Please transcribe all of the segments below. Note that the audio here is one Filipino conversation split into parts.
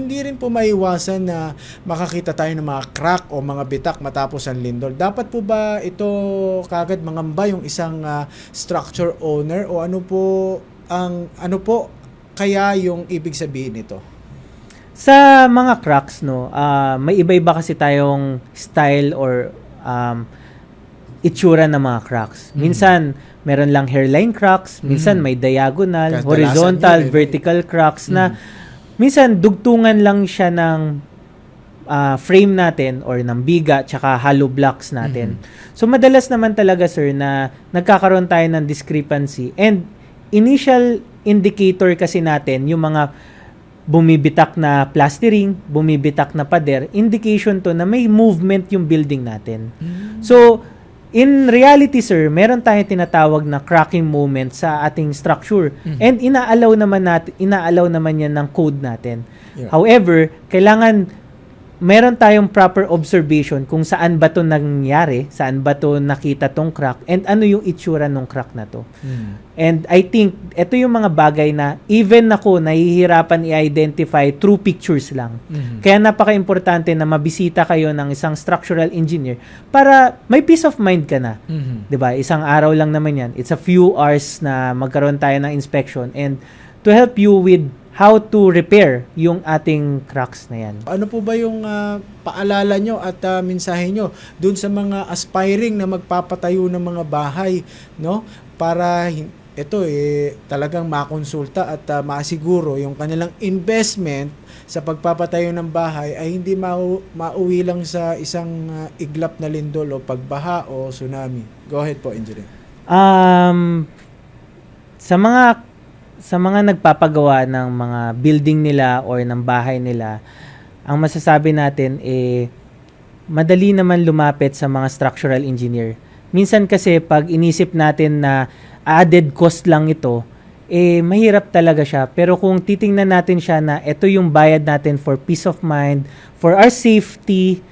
hindi rin po maiwasan na makakita tayo ng mga crack o mga bitak matapos ang lindol. Dapat po ba ito kagad mangamba yung isang structure owner o ano po kaya yung ibig sabihin nito? Sa mga cracks, no, may iba-iba kasi tayong style or itsura ng mga cracks. Minsan, meron lang hairline cracks, minsan may diagonal, horizontal, vertical cracks na minsan dugtungan lang siya ng frame natin or ng biga tsaka hollow blocks natin. So, madalas naman talaga, sir, na nagkakaroon tayo ng discrepancy. And initial indicator kasi natin, yung mga bumibitak na plastering, bumibitak na pader, indication to na may movement yung building natin. So, in reality, sir, meron tayong tinatawag na cracking moment sa ating structure. And inaalaw naman yan ng code natin. Yeah. However, kailangan meron tayong proper observation kung saan ba to nangyari, saan ba to nakita tong crack, and ano yung itsura ng crack na to. And I think, ito yung mga bagay na even ako nahihirapan i-identify through pictures lang. Kaya napaka-importante na mabisita kayo ng isang structural engineer para may peace of mind ka na. 'Di ba? Isang araw lang naman yan. It's a few hours na magkaroon tayo ng inspection and to help you with how to repair yung ating cracks na yan. Ano po ba yung paalala nyo at mensahe nyo dun sa mga aspiring na magpapatayo ng mga bahay, no? Para ito talagang makonsulta at masiguro yung kanilang investment sa pagpapatayo ng bahay ay hindi mauwi lang sa isang iglap na lindol o pagbaha o tsunami. Go ahead po, Engineer. Sa mga nagpapagawa ng mga building nila or ng bahay nila, ang masasabi natin madali naman lumapit sa mga structural engineer. Minsan kasi pag inisip natin na added cost lang ito, mahirap talaga siya. Pero kung titingnan natin siya na ito yung bayad natin for peace of mind, for our safety,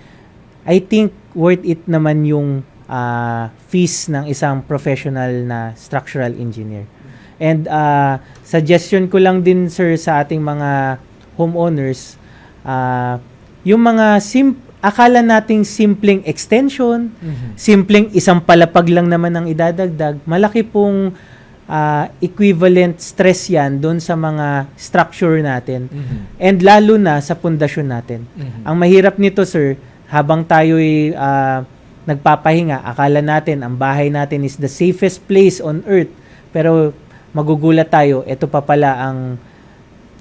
I think worth it naman yung fees ng isang professional na structural engineer. And suggestion ko lang din, sir, sa ating mga homeowners, yung mga akala nating simpleng extension, simpleng isang palapag lang naman ang idadagdag, malaki pong equivalent stress yan doon sa mga structure natin. And lalo na sa pundasyon natin. Ang mahirap nito, sir, habang tayo'y nagpapahinga, akala natin ang bahay natin is the safest place on earth. Pero magugulat tayo, ito pa pala ang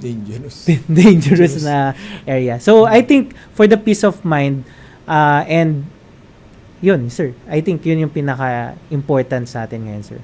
dangerous na area. So, I think for the peace of mind, and yun, sir, I think yun yung pinaka-important sa atin ngayon, sir.